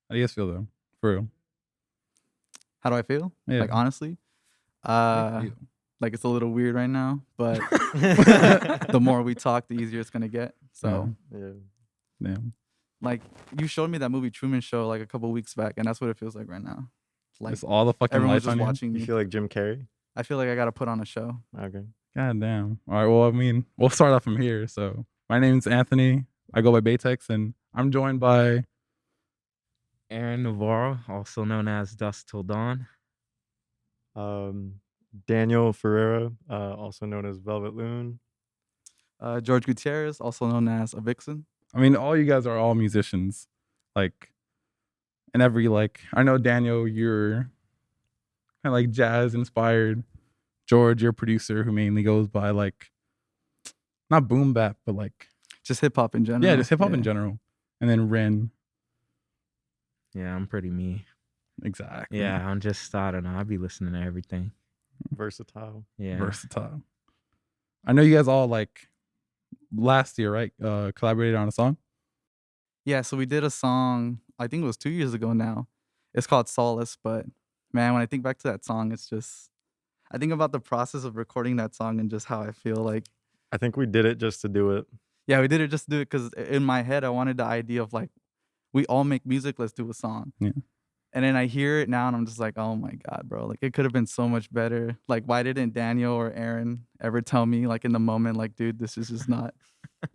How do you guys feel though? For real? How do I feel? Yeah. Like honestly, How do uh, you like it's a little weird right now, but feel? the more we talk, the easier it's gonna get. So, Yeah. Yeah. like, you showed me that movie Truman Show like a couple weeks back, and that's what it feels like right now. Like It's all the fucking everyone's lights just on you. watching You me. feel like Jim Carrey? I feel like I gotta put on a show. Okay. God damn. All right. Well, I mean, we'll start off from here. So my name's Anthony. I go by Betex, and I'm joined by Erin Navarro, also known as Dusk Till Dawn. Daniel Ferreira, also known as Velvet Loon. Jorge Gutierrez, also known as a vixen. I mean, all you guys are all musicians. Like, and every, like, I know Daniel, you're kind of like jazz inspired. George, your producer, who mainly goes by like, not boom bap, but like, Just hip hop in general. yeah, just hip hop in general. And then Ren. Yeah, I'm pretty me. Exactly. Yeah, I'm just, I don't know. I be listening to everything. Versatile. Yeah. Versatile. I know you guys all like last year, right? Collaborated on a song. Yeah, so we did a song, I think it was 2 years ago now. It's called Solace, but man, when I think back to that song, it's just, I think about the process of recording that song and just how I feel like, I think we did it just to do it. yeah, we did it just to do it because in my head, I wanted the idea of like, we all make music, let's do a song. Yeah. And then I hear it now and I'm just like, oh my God, bro. Like it could have been so much better. Like, why didn't Daniel or Erin ever tell me like in the moment, like, dude, this is just not.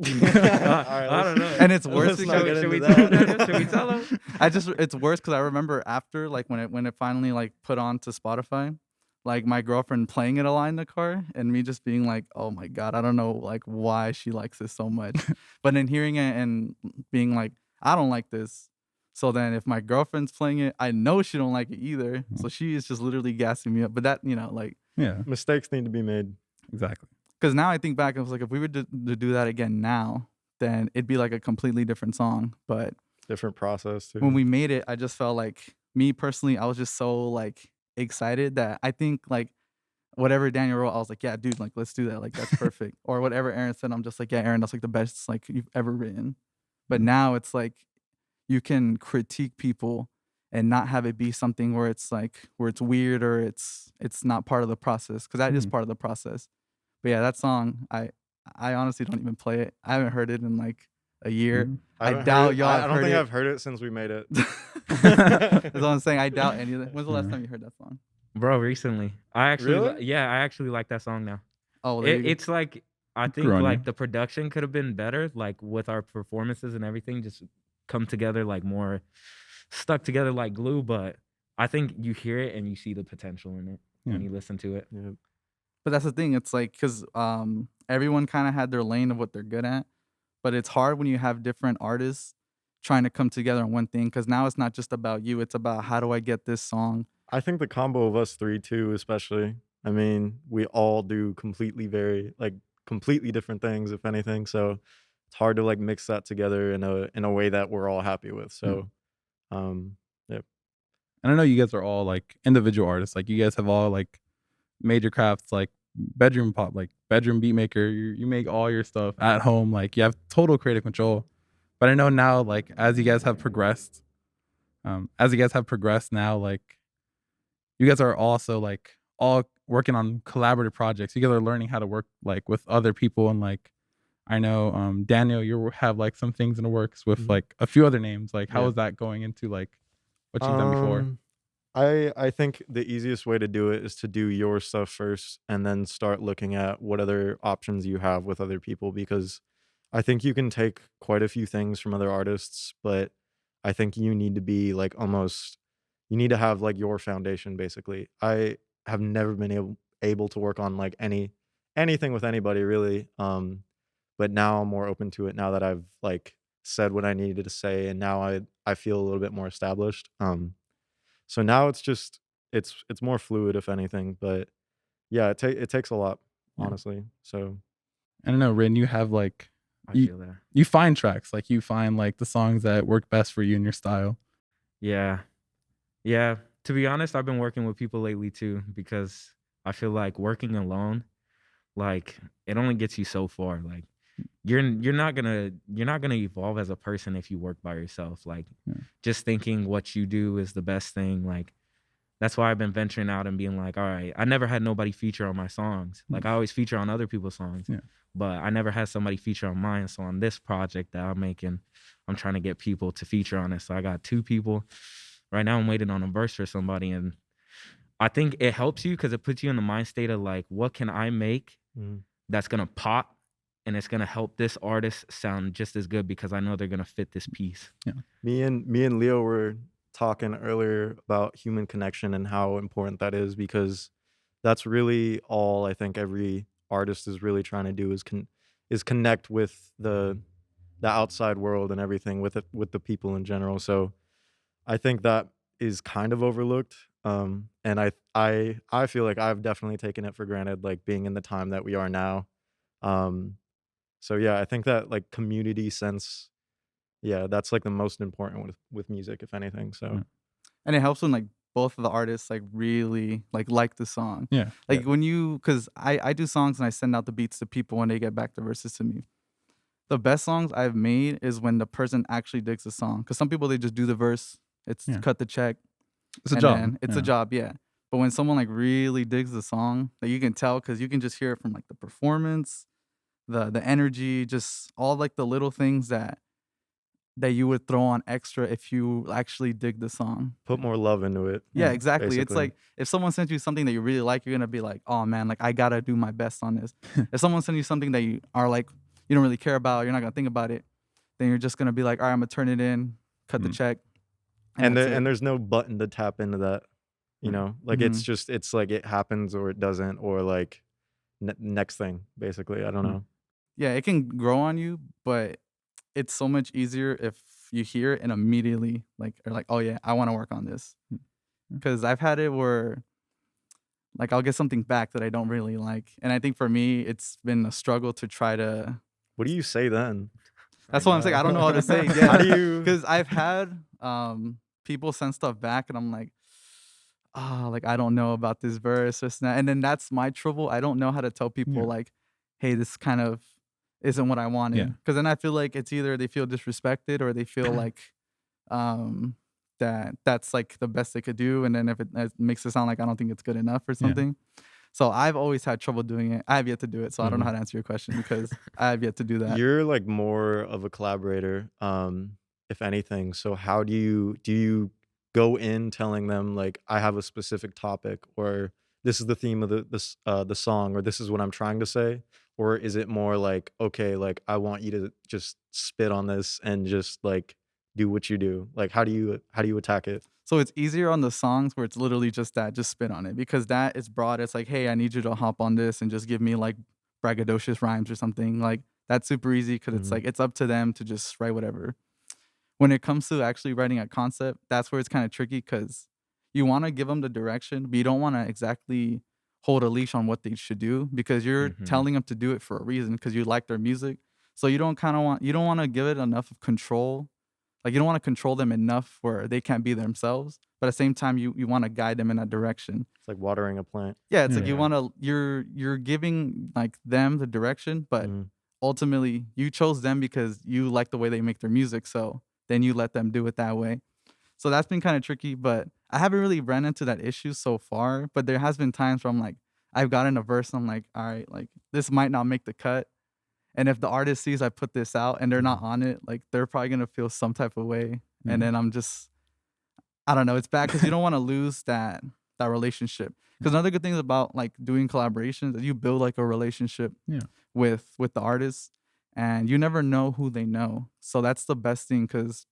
I don't know. And it's worse Let's not because get Should we into tell that. them? Should we tell them? it's worse because I remember after like when it finally like put on to Spotify, like my girlfriend playing it a lot in the car and me just being like, oh my God, I don't know like why she likes this so much. But then hearing it and being like, I don't like this. So then if my girlfriend's playing it, I know she don't like it either. So she is just literally gassing me up. But that, you know, like, Yeah, Mistakes need to be made. exactly. because now I think back, I was like, if we were to do that again now, then it'd be like a completely different song. But Different process too. when we made it, I just felt like, me personally, I was just so like excited that I think like whatever Daniel wrote, I was like, yeah, dude, like let's do that. Like that's perfect. Or whatever Erin said, I'm just like, yeah, Erin, that's like the best like you've ever written. But now it's like you can critique people and not have it be something where it's like where it's weird or it's not part of the process, because that is Mhm. part of the process. But yeah, that song, I honestly don't even play it. I haven't heard it in like a year. Mhm. I haven't doubt heard it- y'all I have don't heard think it. I've heard it since we made it. That's what I'm saying. I doubt any of that. When's the last Yeah. time you heard that song? Bro, recently. I actually, Really? yeah, I actually like that song now. Oh, there you go. It's like, I think Grew on like you. the production could have been better, like with our performances and everything, just come together like more stuck together like glue. But I think you hear it and you see the potential in it when Yeah. you listen to it. Yeah. But that's the thing. It's like because everyone kind of had their lane of what they're good at, but it's hard when you have different artists trying to come together on one thing. Because now it's not just about you; it's about how do I get this song. I think the combo of us three too, especially. I mean, we all do completely different things, if anything. So it's hard to like mix that together in a way that we're all happy with. So, yeah. And I know you guys are all like individual artists. Like you guys have all like major crafts, like bedroom pop, like bedroom beat maker. You make all your stuff at home. Like you have total creative control. But I know now, like as you guys have progressed now, like you guys are also like all working on collaborative projects. You guys are learning how to work like with other people, and like I know Daniel, you have like some things in the works with Mhm. like a few other names. Like how Yeah. is that going into like what you've done before? I think the easiest way to do it is to do your stuff first and then start looking at what other options you have with other people, because I think you can take quite a few things from other artists, but I think you need to be like you need to have like your foundation basically. I have never been able to work on like anything with anybody really. But now I'm more open to it now that I've like said what I needed to say, and now I feel a little bit more established. So now it's just it's more fluid if anything, but yeah, it takes a lot, Yeah. honestly. So I don't know, Rin, you have like I You- feel that. you find tracks, like you find like the songs that work best for you and your style. Yeah. Yeah. To be honest, I've been working with people lately too, because I feel like working alone, like it only gets you so far. Like you're not gonna evolve as a person if you work by yourself. Like, Yeah. just thinking what you do is the best thing. Like, that's why I've been venturing out and being like, all right, I never had nobody feature on my songs. Like, I always feature on other people's songs, Yeah. but I never had somebody feature on mine. So on this project that I'm making, I'm trying to get people to feature on it. So I got 2 people right now. I'm waiting on a verse for somebody, and I think it helps you because it puts you in the mind state of like, what can I make that's gonna pop, and it's gonna help this artist sound just as good because I know they're gonna fit this piece. Me and Leo were talking earlier about human connection and how important that is, because that's really all I think every artist is really trying to do is connect with the outside world and everything, with the people in general. So I think that is kind of overlooked. And I feel like I've definitely taken it for granted, like being in the time that we are now. So yeah, I think that like community sense, yeah, that's like the most important with music, if anything. So And it helps when like both of the artists like really like the song. Yeah. Like when you, because I do songs and I send out the beats to people when they get back the verses to me. The best songs I've made is when the person actually digs the song. Because some people, they just do the verse, it's Yeah. cut the check. It's a and job. then it's Yeah. a job, yeah. But when someone like really digs the song, like you can tell because you can just hear it from like the performance, the energy, just all like the little things that you would throw on extra if you actually dig the song. put more love into it. Yeah, exactly. It's basically. like if someone sends you something that you really like, you're gonna be like, oh man, like I gotta do my best on this. If someone sends you something that you are like, you don't really care about, you're not gonna think about it, then you're just gonna be like, all right, I'm gonna turn it in, cut the check. And that's it. there's no button to tap into that, you know, like it's just, it's like it happens or it doesn't, or like next thing, basically. I don't know. Yeah, it can grow on you, but it's so much easier if you hear it and immediately like are like, oh yeah, I want to work on this. Because I've had it where like I'll get something back that I don't really like, and I think for me it's been a struggle to try to. What do you say then? That's what I'm saying. I don't know how to say. How Yeah, do you? because I've had people send stuff back, and I'm like, like I don't know about this verse, this and that. And then that's my trouble. I don't know how to tell people Yeah. like, hey, this kind of isn't what I wanted. Yeah. Because then I feel like it's either they feel disrespected or they feel like that's like the best they could do. And then if it makes it sound like I don't think it's good enough or something. So I've always had trouble doing it. I have yet to do it. So I don't know how to answer your question because I have yet to do that. You're like more of a collaborator, if anything. So how do you go in telling them like, I have a specific topic, or this is the theme of the song, or this is what I'm trying to say? Or is it more like, okay, like I want you to just spit on this and just like do what you do? Like how do you attack it? So it's easier on the songs where it's literally just that, just spit on it, because that is broad. It's like, hey, I need you to hop on this and just give me like braggadocious rhymes or something. Like that's super easy because it's like it's up to them to just write whatever. When it comes to actually writing a concept, that's where it's kind of tricky because you want to give them the direction, but you don't want to exactly hold a leash on what they should do because you're telling them to do it for a reason because you like their music. So you don't want to give it enough of control. Like you don't want to control them enough where they can't be themselves, but at the same time you want to guide them in that direction. It's like watering a plant. Yeah, it's like you want to you're giving like them the direction, but ultimately you chose them because you like the way they make their music, so then you let them do it that way. So that's been kind of tricky, but I haven't really ran into that issue so far, but there has been times where I'm like I've gotten a verse and I'm like, all right, like this might not make the cut. And if the artist sees I put this out and they're not on it, like they're probably gonna feel some type of way. And then I'm just, I don't know. It's bad because you don't want to lose that relationship. Because another good thing about like doing collaborations is you build like a relationship with the artist, and you never know who they know. So that's the best thing. Because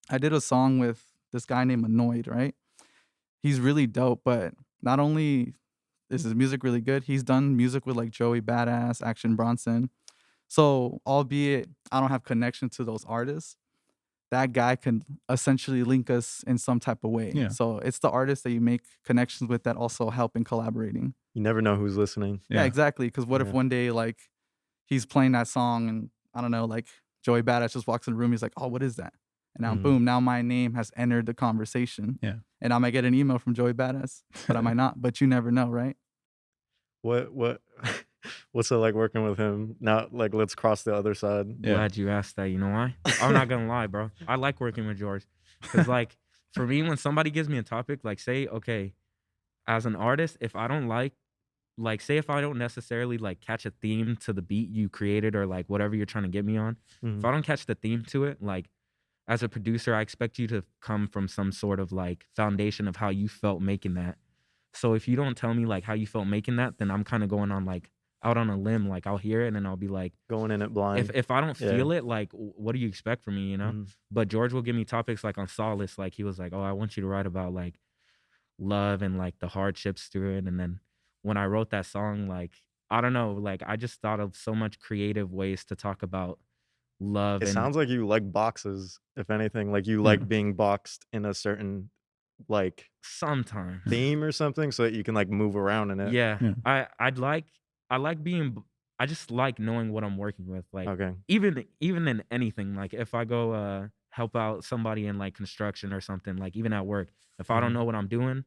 I did a song with this guy named Annoyed, right? He's really dope, but not only is his music really good, he's done music with like Joey Badass, Action Bronson. So, albeit I don't have connection to those artists, that guy can essentially link us in some type of way. Yeah. So, it's the artists that you make connections with that also help in collaborating. You never know who's listening. Yeah, exactly. Because what if one day, like, he's playing that song and, I don't know, like, Joey Badass just walks in the room, he's like, oh, what is that? And now, boom, now my name has entered the conversation. Yeah. And I might get an email from Joey Badass, but I might not. But you never know, right? What What's it like working with him? Now, like, let's cross the other side. Yeah. Glad you asked that. You know why? I'm not gonna lie, bro. I like working with George, because like for me, when somebody gives me a topic, like say, okay, as an artist, if I don't like say if I don't necessarily like catch a theme to the beat you created or like whatever you're trying to get me on, if I don't catch the theme to it, like as a producer, I expect you to come from some sort of like foundation of how you felt making that. So if you don't tell me like how you felt making that, then I'm kind of going on like out on a limb. Like I'll hear it and then I'll be like, Going in it blind. if I don't Yeah. feel it, like what do you expect from me, you know? But George will give me topics like on Solace, like he was like, oh, I want you to write about like love and like the hardships through it. And then when I wrote that song, like I don't know, like I just thought of so much creative ways to talk about love. It And sounds like you like boxes, if anything. Like you like being boxed in a certain like sometimes theme or something, so that you can like move around in it. yeah, Yeah. I like being, I just like knowing what I'm working with. Like Okay. even in anything, like if I go help out somebody in like construction or something, like even at work, if I don't know what I'm doing,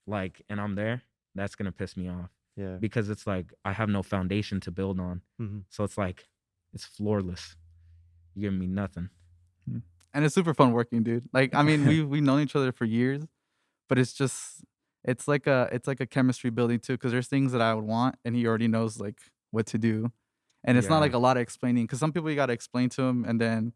like and I'm there, that's gonna piss me off. Yeah. Because it's like I have no foundation to build on. So it's like it's floorless. You're giving me nothing. And it's super fun working, dude. Like, I mean, we've known each other for years, but it's like a chemistry building too, because there's things that I would want and he already knows like what to do. And it's not Yeah. like a lot of explaining, because some people you gotta explain to them, and then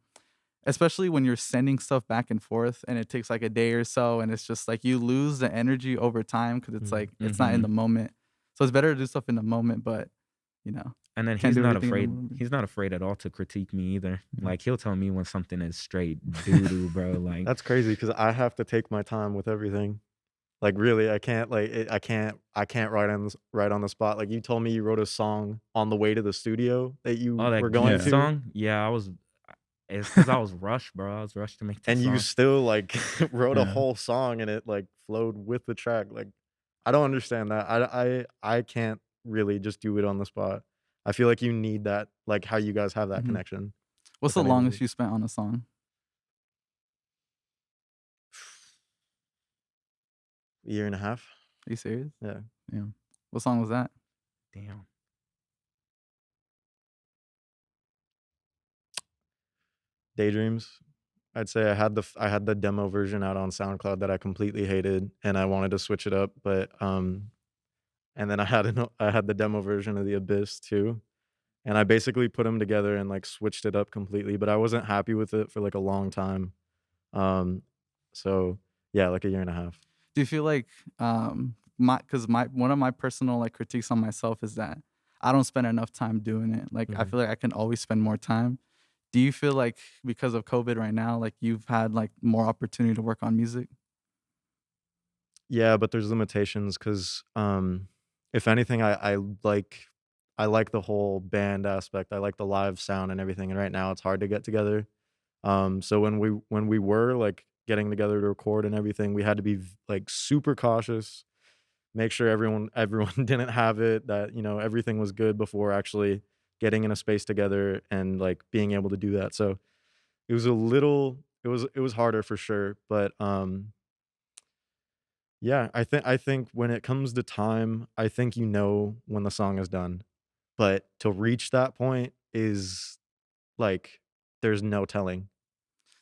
especially when you're sending stuff back and forth and it takes like a day or so, and it's just like you lose the energy over time because it's like it's not in the moment. So it's better to do stuff in the moment, but you know. And then Can't he's do not everything in the afraid. moment. He's not afraid at all to critique me either. Like he'll tell me when something is straight doo doo, bro. Like That's crazy because I have to take my time with everything. Like really, I can't I can't write on the spot. Like you told me you wrote a song on the way to the studio that you oh, that were going Geek to, song. Yeah, it's because I was rushed, bro. I was rushed to make the and song. you still like wrote a Yeah. whole song and it like flowed with the track. Like I don't understand that. I can't really just do it on the spot. I feel like you need that, like how you guys have that connection. What's with the longest anything. you spent on a song? A year and a half. Are you serious? Yeah. Yeah. What song was that? Damn. Daydreams. I'd say I had the demo version out on SoundCloud that I completely hated, and I wanted to switch it up, but and then I had the demo version of The Abyss too, and I basically put them together and like switched it up completely, but I wasn't happy with it for like a long time. So yeah, like a year and a half. Do you feel like my one of my personal like critiques on myself is that I don't spend enough time doing it. Like I feel like I can always spend more time. Do you feel like because of COVID right now, like you've had like more opportunity to work on music? Yeah, but there's limitations because if anything, I like the whole band aspect. I like the live sound and everything. And right now, it's hard to get together. So when we were like getting together to record and everything, we had to be like super cautious, make sure everyone didn't have it, that you know everything was good before actually getting in a space together and like being able to do that. So it was it was harder for sure, but yeah, I think when it comes to time, I think you know when the song is done. But to reach that point is like there's no telling.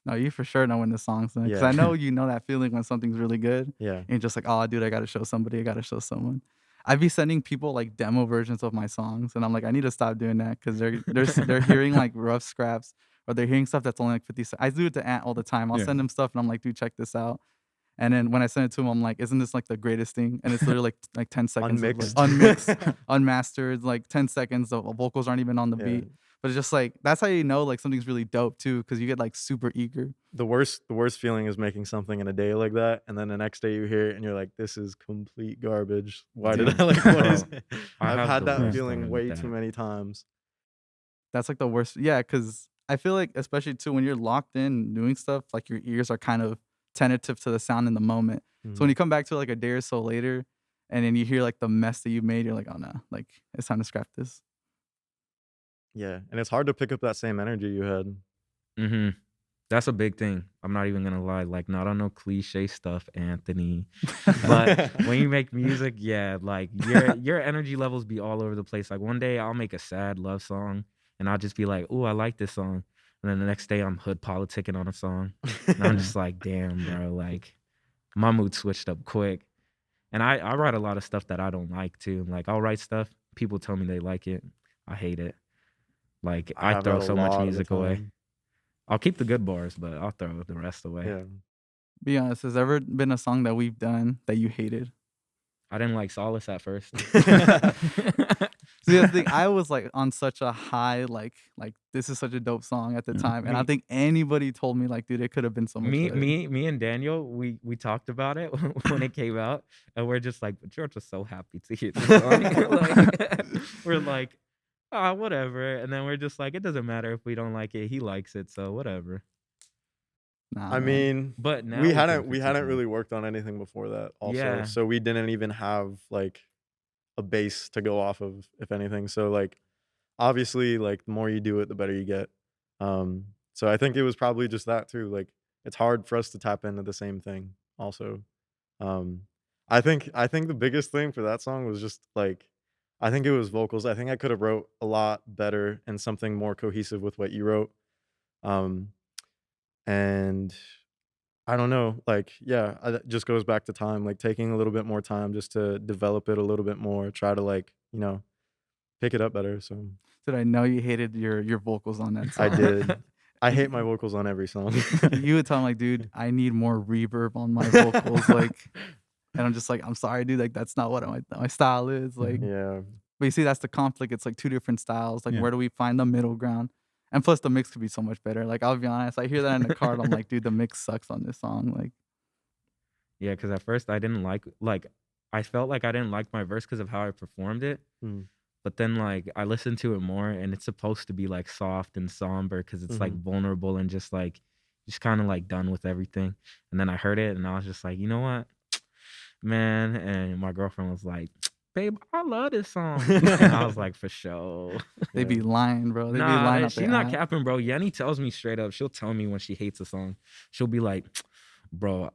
No, you for sure know when the song's done, because Yeah. I know you know that feeling when something's really good. Yeah. And you're just like, oh, dude, I gotta show somebody. I gotta show someone. I'd be sending people like demo versions of my songs, and I'm like, I need to stop doing that because they're hearing like rough scraps, or they're hearing stuff that's only like 50 seconds. I do it to Ant all the time. I'll Yeah. send him stuff, and I'm like, dude, check this out. And then when I send it to him, I'm like, isn't this like the greatest thing? And it's literally like 10 seconds Unmixed. of like, unmixed, unmastered, like 10 seconds of vocals aren't even on the Yeah. beat. But it's just like that's how you know like something's really dope too, because you get like super eager. The worst feeling is making something in a day like that, and then the next day you hear it and you're like, this is complete garbage. Why did Dude. I like what Bro, is it? I I've have had the that worst feeling feeling way with too that. many times. That's like the worst. Yeah, because I feel like especially too when you're locked in doing stuff, like your ears are kind of tentative to the sound in the moment. So when you come back to it like a day or so later, and then you hear like the mess that you made, you're like, oh no, like it's time to scrap this. Yeah, and it's hard to pick up that same energy you had. Mm-hmm. That's a big thing. I'm not even gonna lie. Like, not on no cliche stuff, Anthony. But when you make music, yeah, like your energy levels be all over the place. Like one day I'll make a sad love song and I'll just be like, "Ooh, I like this song," and then the next day I'm hood politicking on a song, and I'm just like, "Damn, bro!" Like my mood switched up quick. And I write a lot of stuff that I don't like too. Like I'll write stuff, people tell me they like it, I hate it. Like I I have throw that a so much lot of the music away. time. I'll keep the good bars, but I'll throw the rest away. Yeah. Be honest, has there ever been a song that we've done that you hated? I didn't like Solace at first. See, that's the thing. I was like on such a high, like this is such a dope song at the Yeah. time, and I Me- think anybody told me like, dude, it could have been so much better. me and Daniel, we talked about it when it came out, and we're just like, George was so happy to hear this song. Like, we're like, ah, whatever. And then we're just like, it doesn't matter if we don't like it. He likes it, so whatever. Nah, I man. mean, But now we can hadn't critique really him. worked on anything before that also. Yeah. So we didn't even have like a base to go off of, if anything. So like obviously like the more you do it, the better you get. So I think it was probably just that too. Like it's hard for us to tap into the same thing also. I think the biggest thing for that song was just like I think it was vocals. I think I could have wrote a lot better and something more cohesive with what you wrote. Um and I don't know, like, yeah, that just goes back to time, like taking a little bit more time just to develop it a little bit more, try to like, pick it up better. So Dude, I know you hated your vocals on that song. I did. I hate my vocals on every song. You would tell him like, dude, I need more reverb on my vocals, like, and I'm just like, I'm sorry, dude, like that's not what my style is, like. Yeah. But you see, that's the conflict. It's like two different styles. Like, Yeah. where do we find the middle ground? And plus, the mix could be so much better. Like, I'll be honest, I hear that in the car, and I'm like, dude, the mix sucks on this song. Like, Yeah, because at first I didn't like I felt like I didn't like my verse because of how I performed it. Mm. But then like I listened to it more and it's supposed to be like soft and somber because it's like vulnerable and just kind of like done with everything. And then I heard it and I was just like, you know what, man? And my girlfriend was like, babe, I love this song. And I was like, for sure. they be lying, bro. They be Nah, lying up she's their not ass. capping, bro. Yenny tells me straight up. She'll tell me when she hates a song. She'll be like, bro,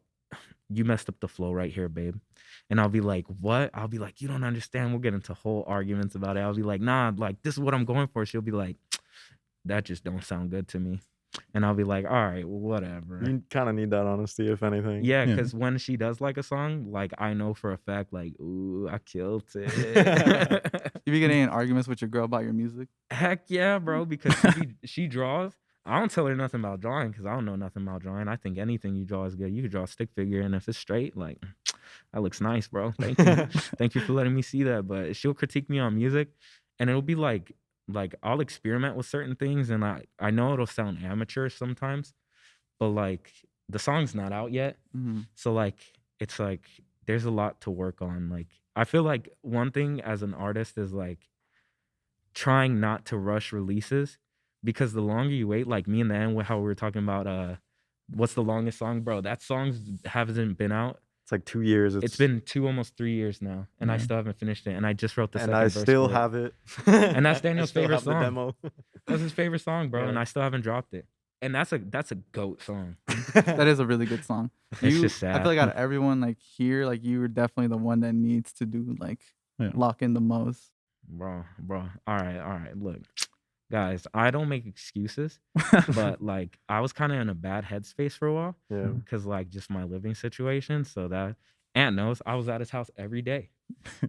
you messed up the flow right here, babe. And I'll be like, what? I'll be like, you don't understand. We'll get into whole arguments about it. I'll be like, nah, like this is what I'm going for. She'll be like, that just don't sound good to me. And I'll be like, all right, whatever. You kind of need that honesty, if anything. Yeah, Yeah. because when she does like a song, like I know for a fact, like, ooh, I killed it. You be getting in arguments with your girl about your music? Heck yeah, bro, because she draws. I don't tell her nothing about drawing because I don't know nothing about drawing. I think anything you draw is good. You could draw a stick figure, and if it's straight, like, that looks nice, bro. Thank you. Thank you for letting me see that. But she'll critique me on music, and it'll be like I'll experiment with certain things, and I know it'll sound amateur sometimes, but like the song's not out yet. So like it's like there's a lot to work on. Like I feel like one thing as an artist is like trying not to rush releases because the longer you wait, like me and the end, how we were talking about what's the longest song, bro? That song hasn't been out. It's like 2 years. It's been almost 3 years now, and I Yeah. still haven't finished it. And I just wrote the and second I verse still for it. have it. And that's I Daniel's still favorite have the song. demo. That's his favorite song, bro, Yeah. and I still haven't dropped it. And that's a goat song. That is a really good song. It's just I sad. feel like out of everyone like here, like you were definitely the one that needs to do like Yeah. lock in the most. Bro. All right. Look, guys, I don't make excuses, but like I was kind of in a bad headspace for a while Yeah. because like just my living situation. So that Aunt knows I was at his house every day.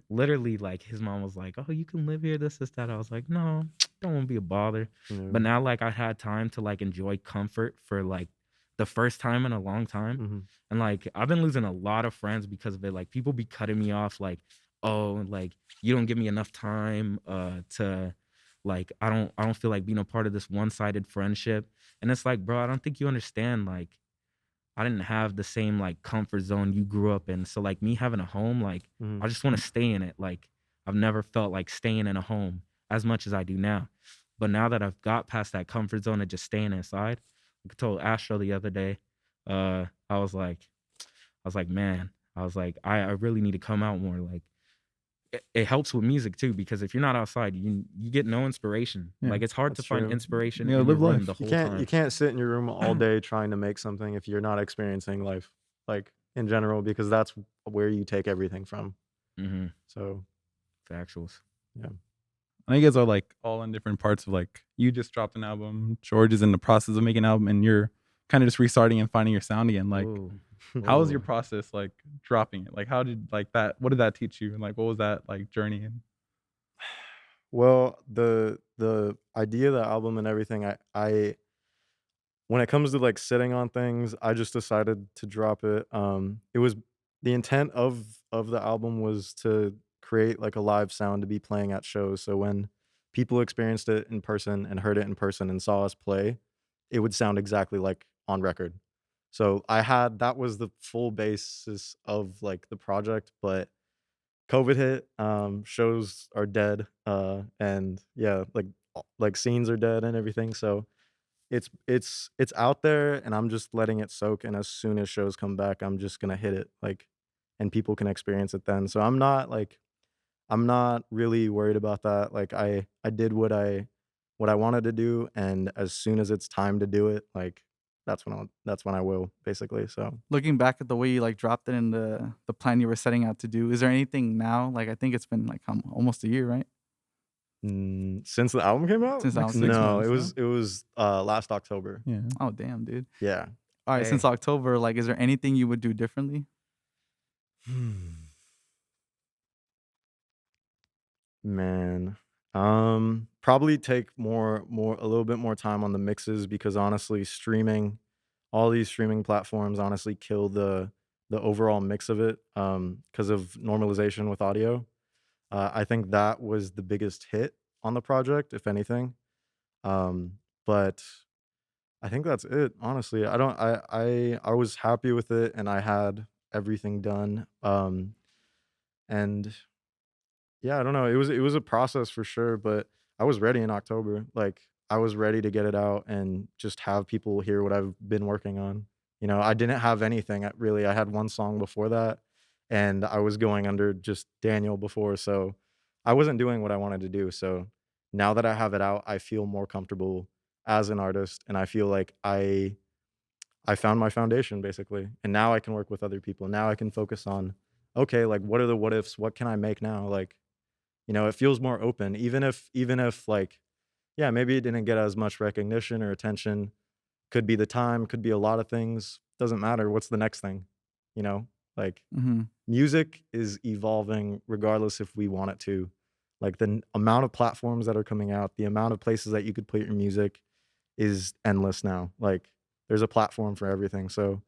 Literally, like his mom was like, "Oh, you can live here, this, that." I was like, "No, don't want to be a bother." Yeah. But now, like, I had time to like enjoy comfort for like the first time in a long time. Mhm. And like I've been losing a lot of friends because of it. Like people be cutting me off, like, oh, like you don't give me enough time to like I don't feel like being a part of this one-sided friendship. And it's like, bro, I don't think you understand. Like, I didn't have the same like comfort zone you grew up in. So like me having a home, like Mhm. I just want to stay in it. Like I've never felt like staying in a home as much as I do now. But now that I've got past that comfort zone of just staying inside, I told Astro the other day, I was like, man, I was like, I really need to come out more. Like it helps with music too, because if you're not outside, you get no inspiration. Yeah, like it's hard to that's find true. inspiration Yeah, in your live room life. the You whole can't time. you can't sit in your room all day trying to make something if you're not experiencing life, like in general, because that's where you take everything from. Mm-hmm. So Factuals. yeah. I think you guys are like all in different parts of like you just dropped an album, George is in the process of making an album, and you're kind of just restarting and finding your sound again. Like, Ooh. how was your Ooh. process like dropping it? Like, how did like that? What did that teach you? And like, what was that like journey? And Well, the idea of the album and everything, I when it comes to like sitting on things, I just decided to drop it. It was the intent of the album was to create like a live sound to be playing at shows. So when people experienced it in person and heard it in person and saw us play, it would sound exactly like on record. So that was the full basis of like the project, but COVID hit, shows are dead, and yeah, like scenes are dead and everything. So it's out there, and I'm just letting it soak. And as soon as shows come back, I'm just gonna hit it, like, and people can experience it then. So I'm not really worried about that. Like I did what I wanted to do, and as soon as it's time to do it, like that's when I will basically. So Looking back at the way you like dropped it in the plan you were setting out to do, is there anything now? Like I think it's been like almost a year, right? since the album came out, Since the like album 6 came out. no, months. it was last October. Yeah. Oh damn, dude. Yeah. All right, Hey. since October, like, is there anything you would do differently? Man, probably take a little bit more time on the mixes because honestly, all these streaming platforms honestly kill the overall mix of it, because of normalization with audio. I think that was the biggest hit on the project, if anything. But I think that's it, honestly. I don't I was happy with it and I had everything done. And yeah, I don't know. It was a process for sure, but I was ready in October. Like I was ready to get it out and just have people hear what I've been working on. I didn't have anything really. I had one song before that and I was going under just Daniel before, so I wasn't doing what I wanted to do. So now that I have it out, I feel more comfortable as an artist and I feel like I found my foundation basically. And now I can work with other people. Now I can focus on okay, like what are the what ifs? What can I make now? Like it feels more open, even if like, yeah, maybe it didn't get as much recognition or attention. Could be the time, could be a lot of things. Doesn't matter. What's the next thing? You know, like Mm-hmm. music is evolving regardless if we want it to. Like the amount of platforms that are coming out, the amount of places that you could put your music is endless now. Like there's a platform for everything. So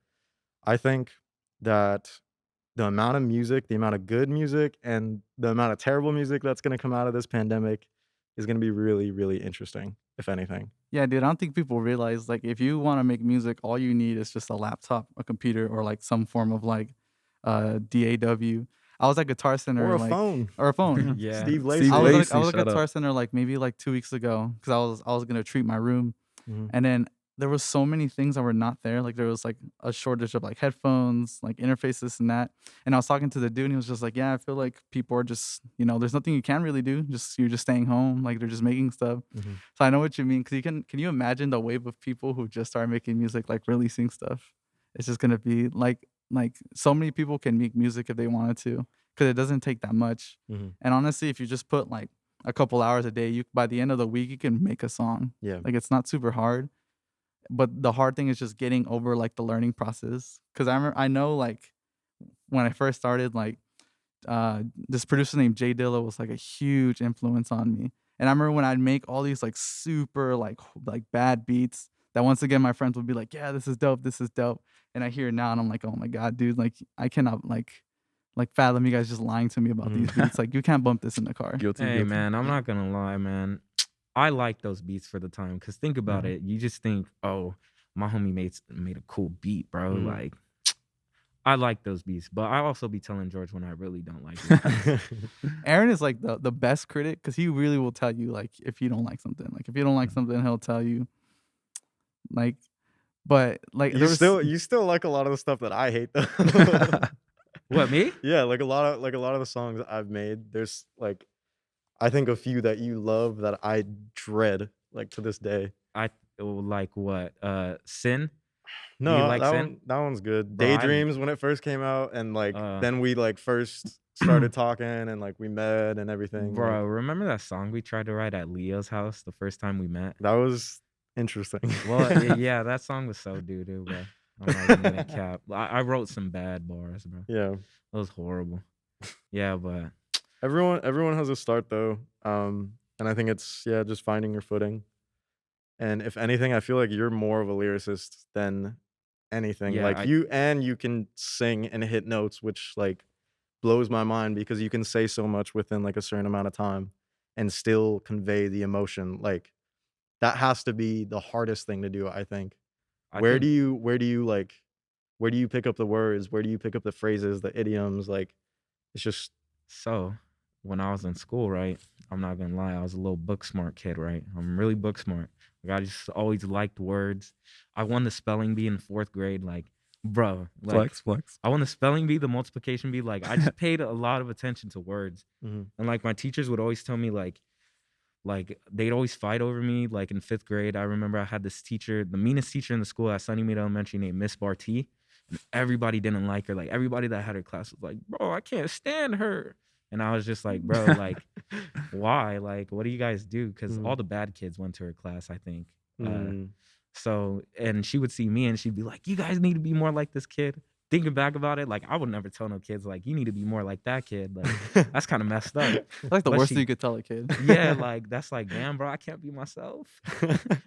I think that the amount of music, the amount of good music, and the amount of terrible music that's gonna come out of this pandemic is gonna be really, really interesting, if anything. Yeah, dude, I don't think people realize like if you want to make music, all you need is just a laptop, a computer, or like some form of like DAW. I was at Guitar Center Or a like phone. or a phone. Yeah. Steve Lacy. Steve I was Lacy, at, I was at shut Guitar up. Center like maybe like 2 weeks ago because I was gonna treat my room, Mhm. and then there was so many things that were not there. Like there was like a shortage of like headphones, like interfaces and that. And I was talking to the dude and he was just like, yeah, I feel like people are just, there's nothing you can really do. You're just staying home. Like they're just making stuff. Mhm. So I know what you mean. Cause can you imagine the wave of people who just started making music, like releasing stuff? It's just gonna be like so many people can make music if they wanted to, cause it doesn't take that much. Mhm. And honestly, if you just put like a couple hours a day, by the end of the week, you can make a song. Yeah. Like it's not super hard. But the hard thing is just getting over like the learning process. Cause I know like when I first started, like this producer named Jay Dilla was like a huge influence on me. And I remember when I'd make all these like super like bad beats that once again my friends would be like, yeah, this is dope, this is dope. And I hear it now and I'm like, oh my God, dude, like I cannot like fathom you guys just lying to me about these beats. Like you can't bump this in the car. Guilty. Hey guilty. man, I'm not gonna lie, man. I like those beats for the time, because think about it. You just think, oh, my homie made a cool beat, bro. Mhm. Like, I like those beats, but I also be telling George when I really don't like it. Erin is like the best critic because he really will tell you like if you don't like something. Like if you don't like something, he'll tell you. Like, but like there was You still like a lot of the stuff that I hate though. What, me? Yeah, like a lot of the songs I've made, there's like I think a few that you love that I dread like to this day. I like what? Sin? Do you No, like Sin? that one's good. Bro, Daydreams when it first came out, and like uh then we like first started talking and like we met and everything. bro, Like remember that song we tried to write at Leo's house the first time we met? that was interesting. Well, yeah, that song was so doo-doo, bro. I'm not even gonna cap. I wrote some bad bars, bro. Yeah. It was horrible. Yeah, but Everyone has a start though. And I think it's just finding your footing. And if anything, I feel like you're more of a lyricist than anything. yeah, Like you can sing and hit notes, which like blows my mind because you can say so much within like a certain amount of time and still convey the emotion. Like that has to be the hardest thing to do, I think. I Where think do you pick up the words? Where do you pick up the phrases, the idioms? Like it's just so. When I was in school, right? I'm not gonna lie, I was a little book smart kid, right? I'm really book smart. Like I just always liked words. I won the spelling bee in 4th grade. Like, bro, like Flex. I won the spelling bee, the multiplication bee. Like I just paid a lot of attention to words. Mhm. And like my teachers would always tell me like they'd always fight over me. Like in 5th grade, I remember I had this teacher, the meanest teacher in the school at Sunnymead Elementary named Miss Barty. And everybody didn't like her. Like everybody that had her class was like, bro, I can't stand her. And I was just like, bro, like, why? Like, what do you guys do? Because all the bad kids went to her class, I think. Mm. So, and she would see me and she'd be like, you guys need to be more like this kid. Thinking back about it, like, I would never tell no kids, like, you need to be more like that kid. Like, that's kind of messed up. That's like the But worst she- thing you could tell a kid. Yeah, like, that's like, damn, bro, I can't be myself.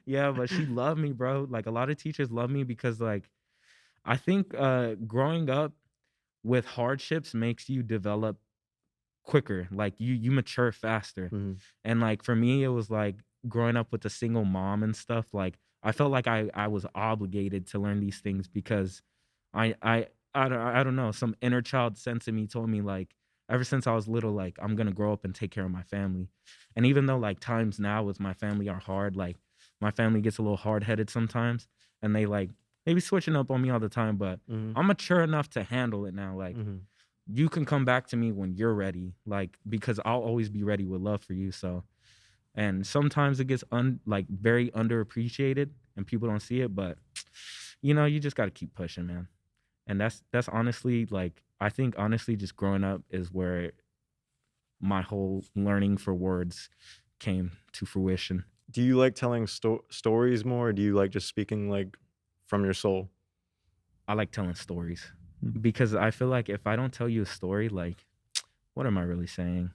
Yeah, but she loved me, bro. Like, a lot of teachers love me because, like, I think growing up with hardships makes you develop quicker. Like you mature faster. Mhm. And like for me, it was like growing up with a single mom and stuff. Like I felt like I was obligated to learn these things because I don't know, some inner child sense in me told me like ever since I was little, like I'm gonna grow up and take care of my family. And even though like times now with my family are hard, like my family gets a little hard headed sometimes, and they like maybe switching up on me all the time, but Mhm. I'm mature enough to handle it now. Like Mhm. you can come back to me when you're ready, like because I'll always be ready with love for you. So, and sometimes it gets like very underappreciated and people don't see it, but you know, you just got to keep pushing, man. And that's honestly like I think honestly just growing up is where my whole learning for words came to fruition. Do you like telling stories more, or do you like just speaking like from your soul? I like telling stories Mm. because I feel like if I don't tell you a story, like, what am I really saying?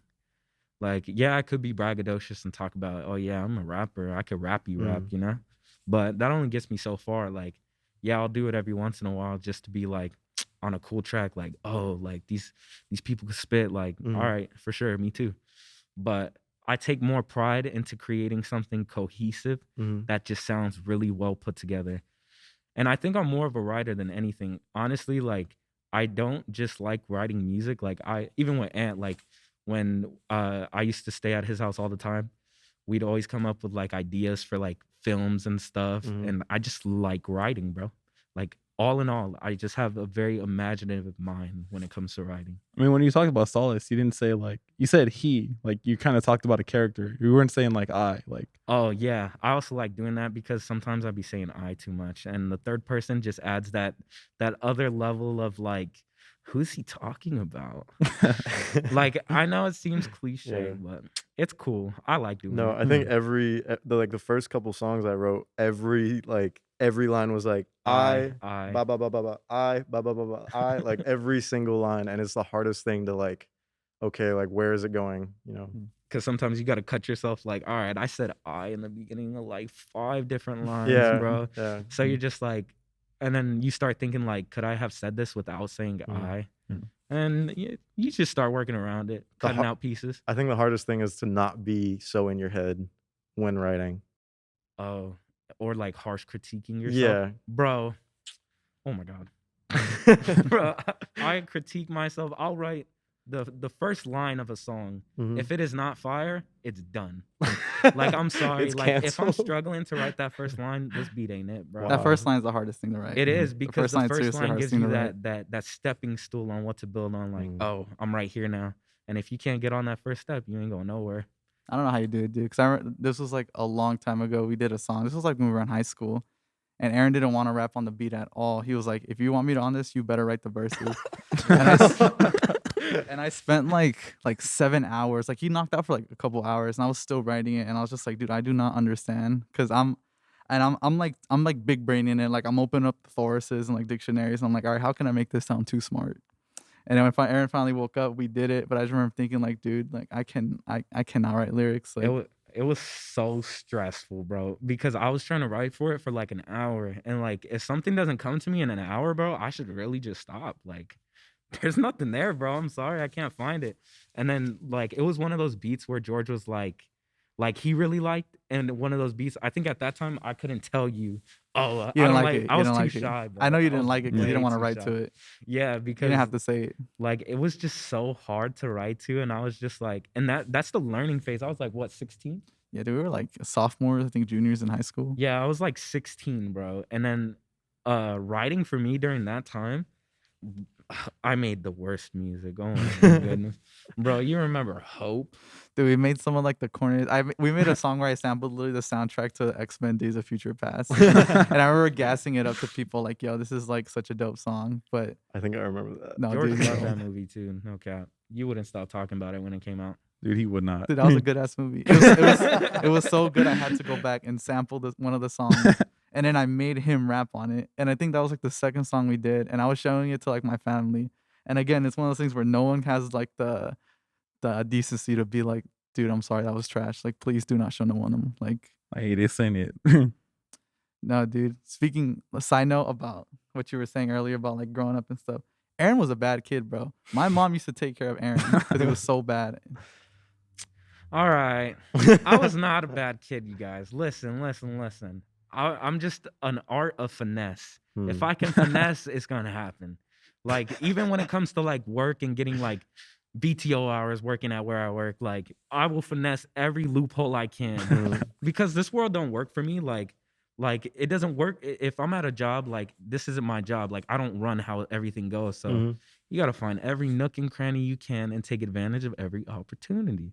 Like, yeah, I could be braggadocious and talk about, oh yeah, I'm a rapper. I could rap, you know? But that only gets me so far. Like, yeah, I'll do it every once in a while just to be like on a cool track, like, oh, like these people could spit, like, all right, for sure, me too. But I take more pride into creating something cohesive that just sounds really well put together. And I think I'm more of a writer than anything. Honestly, like I don't just like writing music. Like I even with Ant, like when I used to stay at his house all the time, we'd always come up with like ideas for like films and stuff. And I just like writing, bro. Like all in all, I just have a very imaginative mind when it comes to writing. I mean, when you talked about Solace, you didn't say like you said he, like you kind of talked about a character. You weren't saying like I, like Oh yeah, I also like doing that because sometimes I'd be saying I too much, and the third person just adds that other level of like, who's he talking about? Like I know it seems cliche, but it's cool. I like doing No, it. I think the first couple songs I wrote, every line was like I ba ba ba ba ba I ba ba ba ba I, like every single line, and it's the hardest thing to like, okay, like where is it going? You know? Because sometimes you got to cut yourself. Like, all right, I said I in the beginning of like 5 different lines, Yeah, bro. yeah. So you're just like, and then you start thinking like, could I have said this without saying I? And you just start working around it, cutting out pieces. I think the hardest thing is to not be so in your head when writing. Oh, or like harsh critiquing yourself. Yeah. Bro. Oh my God. Bro, I critique myself. I'll write the first line of a song, Mhm. if it is not fire, it's done. Like, I'm sorry. It's Like, if I'm canceled. struggling to write that first line, this beat ain't it, bro. That Wow. first line is the hardest thing to write. It Mhm. is, because the line's first seriously the line hardest gives thing you to write. that stepping stool on what to build on. Like, Mm. oh, I'm right here now. And if you can't get on that first step, you ain't going nowhere. I don't know how you do it, dude. Because this was like a long time ago. We did a song. This was like when we were in high school. And Aaron didn't want to rap on the beat at all. He was like, if you want me to on this, you better write the verses. And I spent like 7 hours. Like, he knocked out for like a couple hours, and I was still writing it. And I was just like, dude, I do not understand. Because I'm like big brain in it. Like, I'm opening up the thorses and like dictionaries. And I'm like, all right, how can I make this sound too smart? And then when Aaron finally woke up, we did it. But I just remember thinking, like, dude, like, I cannot write lyrics. Like, It was so stressful, bro, because I was trying to write for it for like an hour. And like, if something doesn't come to me in an hour, bro, I should really just stop. Like, there's nothing there, bro. I'm sorry, I can't find it. And then like, it was one of those beats where George was like he really liked, and one of those beats, I think at that time I couldn't tell you. Oh, you I didn't don't like it. I You was didn't too like it. shy, bro. I know you I didn't was like it because you didn't way want to too write shy. to it. Yeah, You because didn't have to say it. like, it was just so hard to write to, and I was just like, and that's the learning phase. I was like, what, 16? Yeah, dude, we were like sophomores, I think juniors in high school. Yeah, I was like 16, bro. And then writing for me during that time, I made the worst music. Oh my goodness. Bro, you remember Hope? Dude, we made some of like the corniest. We made a song where I sampled literally the soundtrack to X-Men Days of Future Past. And I remember gassing it up to people like, yo, this is like such a dope song. But I think I remember that. no, George dude, loved no. that movie too. No cap. You wouldn't stop talking about it when it came out. Dude, he would not. Dude, that was a good ass movie. It was so good I had to go back and sample one of the songs. And then I made him rap on it. And I think that was like the second song we did. And I was showing it to like my family. And again, it's one of those things where no one has like the decency to be like, dude, I'm sorry, that was trash. Like, please do not show no one. Like, Hey, this ain't it. no, dude. Speaking, a side note about what you were saying earlier about like growing up and stuff. Aaron was a bad kid, bro. My mom used to take care of Aaron because he was so bad. All right. I was not a bad kid, you guys. Listen. I'm just an art of finesse. If I can finesse, it's gonna happen. Like, even when it comes to like work and getting like BTO hours working at where I work, like, I will finesse every loophole I can because this world don't work for me. Like it doesn't work. If I'm at a job, like, this isn't my job. Like, I don't run how everything goes. So you got to find every nook and cranny you can and take advantage of every opportunity.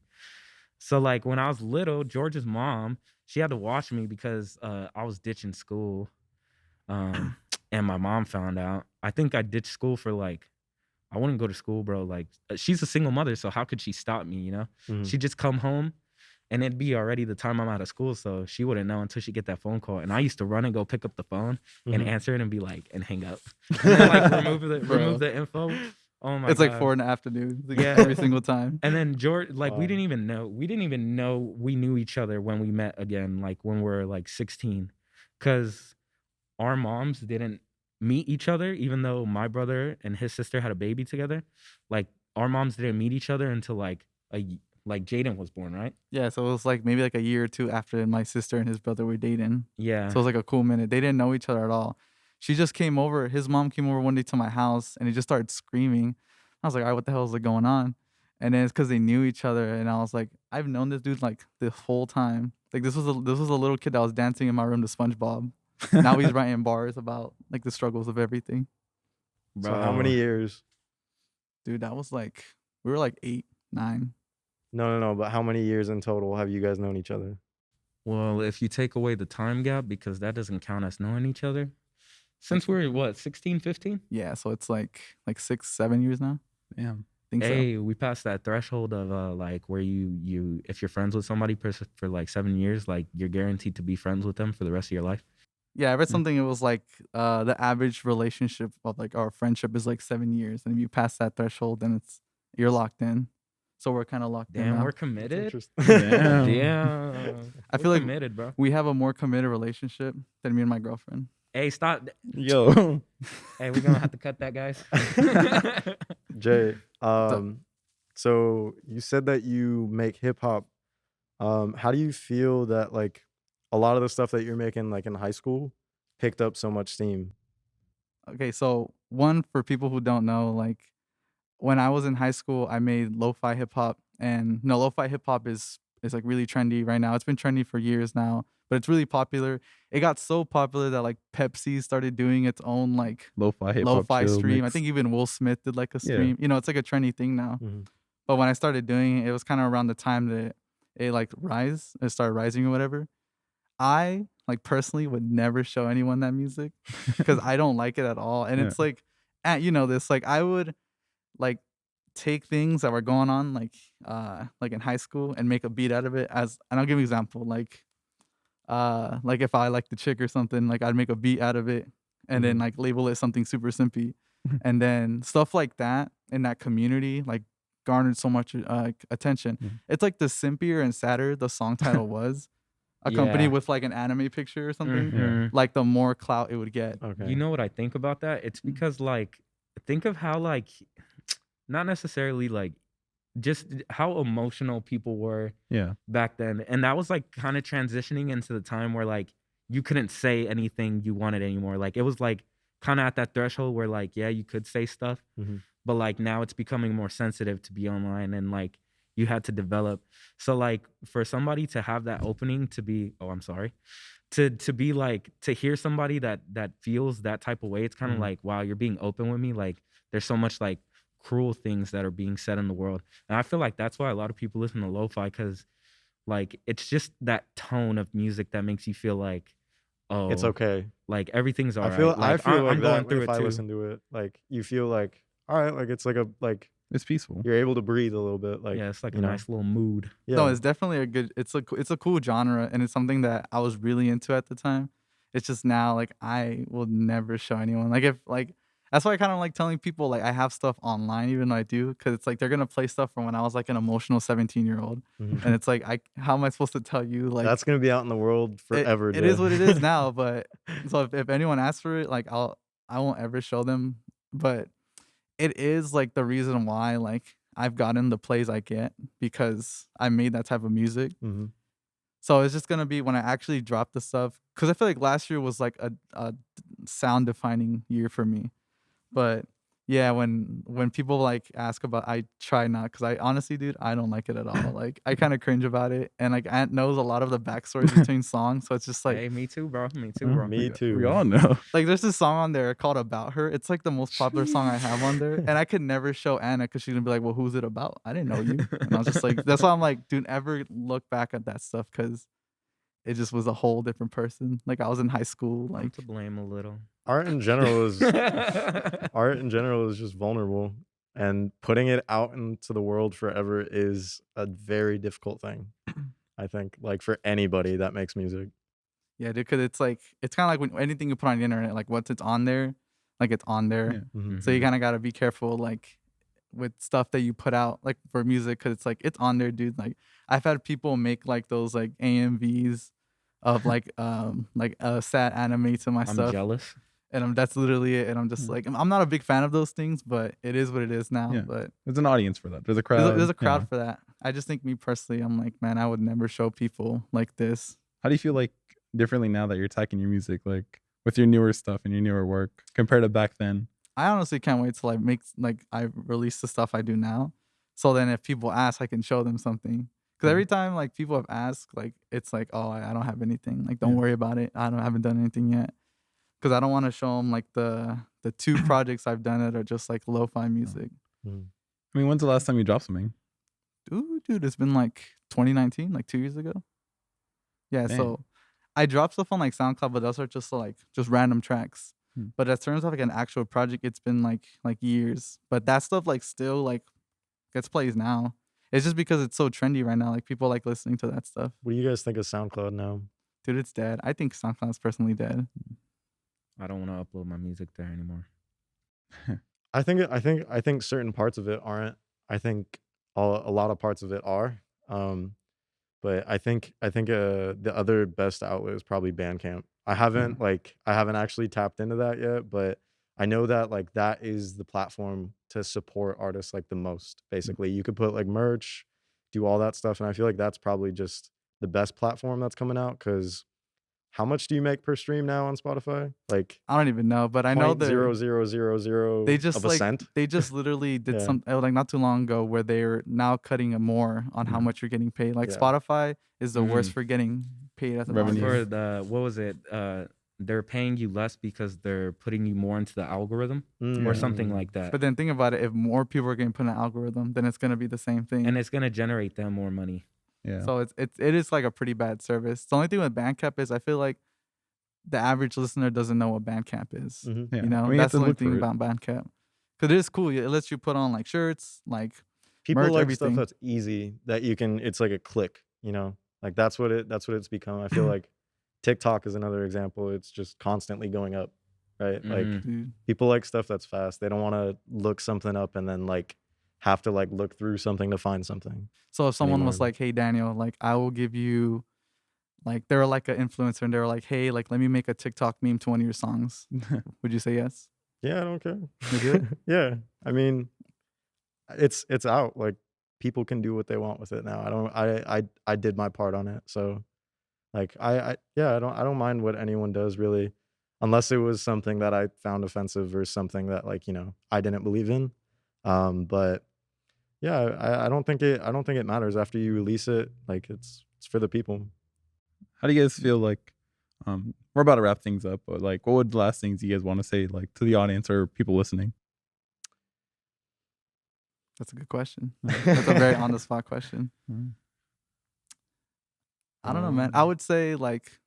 So like, when I was little, George's mom, she had to watch me because I was ditching school. And my mom found out. I think I ditched school for like, I wouldn't go to school, bro. Like, she's a single mother, so how could she stop me, you know? She'd just come home, and it'd be already the time I'm out of school, so she wouldn't know until she get that phone call. And I used to run and go pick up the phone and answer it and be like, and hang up. And then like remove the info. Oh my god. It's like 4 in the afternoon. Like, Yeah. every single time. And then George, like, we didn't even know we knew each other when we met again, like when we're like 16. Cause our moms didn't meet each other, even though my brother and his sister had a baby together. Like, our moms didn't meet each other until like Jaden was born, right? Yeah, so it was like maybe like a year or two after my sister and his brother were dating. Yeah. So it was like a cool minute. They didn't know each other at all. She just came over. His mom came over one day to my house, and he just started screaming. I was like, all right, what the hell is like going on? And then it's because they knew each other, and I was like, I've known this dude like the whole time. Like, this was a little kid that was dancing in my room to SpongeBob. Now he's writing bars about like the struggles of everything. So how many years? Dude, that was like, we were like 8, 9. No, but how many years in total have you guys known each other? Well, if you take away the time gap, because that doesn't count as knowing each other, since we're what, 16, 15? Yeah, so it's like 6, 7 years now. Damn. Think so. Hey, we passed that threshold of like where you if you're friends with somebody for like 7 years, like, you're guaranteed to be friends with them for the rest of your life. Yeah, I read something. It was like the average relationship of like our friendship is like 7 years, and if you pass that threshold, then you're locked in. So we're kind of locked in. Damn, Now. we're committed. Damn. Damn. I feel We're like committed, bro. we have a more committed relationship than me and my girlfriend. Hey, stop. Yo, Hey, we're gonna have to cut that, guys. Jay. So you said that you make hip hop. How do you feel that like a lot of the stuff that you're making like in high school picked up so much steam? Okay, so one, for people who don't know, like, when I was in high school, I made lo-fi hip hop, and lo-fi hip hop is like really trendy right now. It's been trendy for years now, but it's really popular. It got so popular that like Pepsi started doing its own like Lo-fi hip hop lo-fi chill stream. I mix. think even Will Smith did like a Yeah. stream. You know, it's like a trendy thing now. Mhm. But when I started doing it, it was kind of around the time that it started rising or whatever. I like personally would never show anyone that music because I don't like it at all. And Yeah. it's like, you know this, like I would like take things that were going on like in high school and make a beat out of it. And I'll give you an example, like if I like the chick or something, like I'd make a beat out of it and then Mhm. like label it something super simpy. And then stuff like that in that community like garnered so much attention. Mhm. It's like the simpier and sadder the song title was, accompanied Yeah. with like an anime picture or something, Mhm. like the more clout it would get. Okay. You know what I think about that? It's because like think of how like not necessarily like just how emotional people were Yeah. back then. And that was like kind of transitioning into the time where like you couldn't say anything you wanted anymore. Like it was like kind of at that threshold where like, yeah, you could say stuff, Mhm. but like now it's becoming more sensitive to be online and like you had to develop. So like for somebody to have that opening to be, oh, I'm sorry, to be like to hear somebody that feels that type of way, it's kind of Mhm. like, wow, you're being open with me. Like there's so much like cruel things that are being said in the world. And I feel like that's why a lot of people listen to lo-fi, because like it's just that tone of music that makes you feel like, oh, It's okay. like everything's all I right. feel Like like I'm that going through if it I too. listen to it. Like you feel like, all right, like it's like It's peaceful. you're able to breathe a little bit. Like Yeah, it's like a you know, nice little mood. yeah. No, it's definitely it's a cool genre, and it's something that I was really into at the time. It's just now like I will never show anyone. Like if like that's why I kind of like telling people like I have stuff online, even though I do, because it's like they're gonna play stuff from when I was like an emotional 17-year-old, Mhm. and it's like how am I supposed to tell you like That's gonna be out in the world forever. it is dude. what it is now. But so if anyone asks for it, like I won't ever show them. But it is like the reason why like I've gotten the plays I get because I made that type of music. Mhm. So it's just gonna be when I actually drop the stuff, because I feel like last year was like a sound defining year for me. But yeah, when people like ask about, I try not, because I honestly, dude, I don't like it at all. Like I kind of cringe about it, and like Ant knows a lot of the backstories between songs, so it's just like Hey, me too, bro. Me too, Mhm. bro. Me too. We all know. like there's this song on there called About Her. It's like the most popular song I have on there. And I could never show Anna because she's gonna be like, well, who's it about? I didn't know you. And I was just like, that's why I'm like, dude, ever look back at that stuff, because it just was a whole different person. Like I was in high school. I'm Like to blame a little. Art in general is just vulnerable, and putting it out into the world forever is a very difficult thing. I think, like for anybody that makes music. yeah, dude, because it's like it's kind of like when anything you put on the internet, like once it's on there, like it's on there. Yeah. Mhm. So you kind of gotta be careful, like with stuff that you put out, like for music, because it's like it's on there, dude. Like I've had people make like those like AMVs of like a sad anime to my I'm stuff, jealous. and that's literally it. And I'm just like, I'm not a big fan of those things, but it is what it is now. Yeah. But There's an audience for that. There's a crowd. there's a crowd Yeah. for that. I just think me personally, I'm like, man, I would never show people like this. How do you feel like differently now that you're attacking your music, like with your newer stuff and your newer work compared to back then? I honestly can't wait till I release the stuff I do now. So then if people ask, I can show them something. Because every time like people have asked, like it's like, oh, I don't have anything. Like don't Yeah. worry about it. Haven't done anything yet. Because I don't want to show them like the two projects I've done that are just like lo-fi music. Mhm. I mean, when's the last time you dropped something? Dude, it's been like 2019, like 2 years ago. Yeah, Dang. so I dropped stuff on like SoundCloud, but those are just like just random tracks. Hmm. But in terms of like an actual project, it's been like years. But that stuff like still like gets plays now. It's just because it's so trendy right now. Like people like listening to that stuff. What do you guys think of SoundCloud now? Dude, it's dead. I think SoundCloud's personally dead. I don't want to upload my music there anymore. I think certain parts of it aren't. I think a lot of parts of it are. But I think the other best outlet is probably Bandcamp. I haven't actually tapped into that yet, but I know that like that is the platform to support artists like the most. Basically, you could put like merch, do all that stuff, and I feel like that's probably just the best platform that's coming out, because how much do you make per stream now on Spotify? Like I don't even know, but I know that 0.0000 they just of a like cent. they just literally did Yeah. some like not too long ago where they're now cutting it more on how much you're getting paid. Like Yeah. Spotify is the worst Mhm. for getting paid as an Revenue. artist. For the what was it? They're paying you less because they're putting you more into the algorithm or something like that. But then think about it, if more people are getting put in an algorithm, then it's gonna be the same thing. And it's gonna generate them more money. Yeah. So it is like a pretty bad service. The only thing with Bandcamp is I feel like the average listener doesn't know what Bandcamp is. Mhm. Yeah. You know, I mean, you have that's to the only look for thing it. about Bandcamp. Cause it is cool. It lets you put on like shirts, like People merch, like everything. stuff that's easy that you can. It's like a click, you know. Like that's what it's become. I feel like TikTok is another example. It's just constantly going up, right? Like Mhm. Dude. people like stuff that's fast. They don't want to look something up and then like have to like look through something to find something. So if someone was Anymore. like, "Hey Daniel, like I will give you," like they were like an influencer and they were like, "Hey, like let me make a TikTok meme to one of your songs," would you say yes? Yeah, I don't care. You do it? Yeah, I mean, it's out. Like people can do what they want with it now. I did my part on it. So like I don't mind what anyone does really, unless it was something that I found offensive or something that like, you know, I didn't believe in. But yeah, I don't think it matters after you release it. Like it's for the people. How do you guys feel like we're about to wrap things up, but like what would the last things you guys want to say like to the audience or people listening? That's a good question. That's a very on the spot question. I don't know, man. I would say like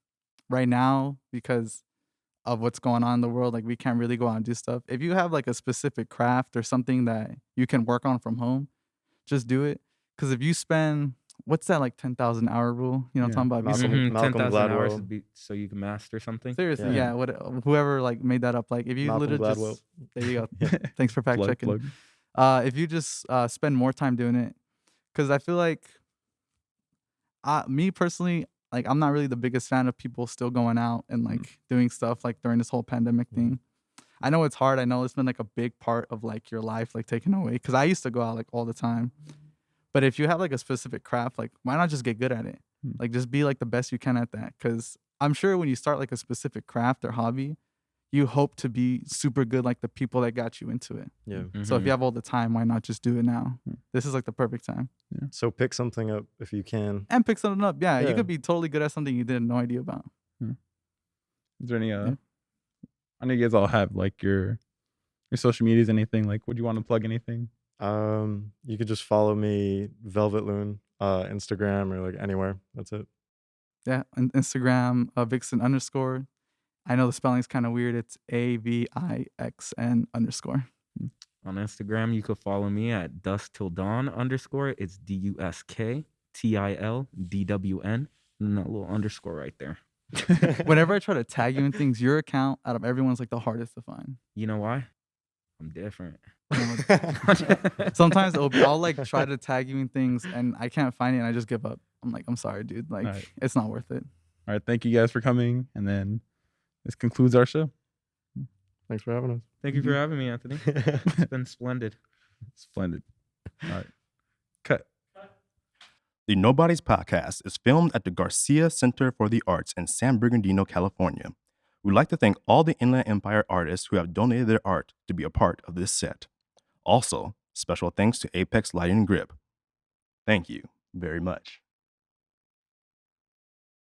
right now, because of what's going on in the world, like we can't really go out and do stuff. If you have like a specific craft or something that you can work on from home, just do it. Because if you spend, what's that like 10,000 hour rule? You know what I'm talking about? If you Malcolm- Malcolm 10,000 hours Gladwell. would be so you can master something. seriously, Yeah. yeah. What whoever like made that up, like if you Malcolm literally Gladwell. just there you go. Thanks for fact checking. Plug. If you just spend more time doing it, because I feel like me personally, like I'm not really the biggest fan of people still going out and like doing stuff like during this whole pandemic thing. I know it's hard. I know it's been like a big part of like your life, like taken away. Because I used to go out like all the time. But if you have like a specific craft, like why not just get good at it? Like just be like the best you can at that. Because I'm sure when you start like a specific craft or hobby, you hope to be super good like the people that got you into it. Yeah. So if you have all the time, why not just do it now? This is like the perfect time. So pick something up if you can. And pick something up. Yeah, you Yeah. could be totally good at something you didn't no idea about. Is there any I know you guys all have like your social medias, anything like would you want to plug anything? You could just follow me, Velvet Loon, Instagram or like anywhere. That's it. Yeah, on Instagram, Vixen _ I know the spelling's kind of weird. It's AVIXN _. On Instagram, you could follow me at dusktildawn_. It's DUSKTILDWN. And that little underscore right there. Whenever I try to tag you in things, your account out of everyone's like the hardest to find. You know why? I'm different. Sometimes I'll like try to tag you in things and I can't find it and I just give up. I'm like, I'm sorry, dude. Like, Alright. it's not worth it. All right, thank you guys for coming, and then this concludes our show. Thanks for having us. Thank you for having me, Anthony. It's been splendid. Splendid. All right, cut. The Nobodies podcast is filmed at the Garcia Center for the Arts in San Bernardino, California. We'd like to thank all the Inland Empire artists who have donated their art to be a part of this set. Also, special thanks to Apex Lighting and Grip. Thank you very much.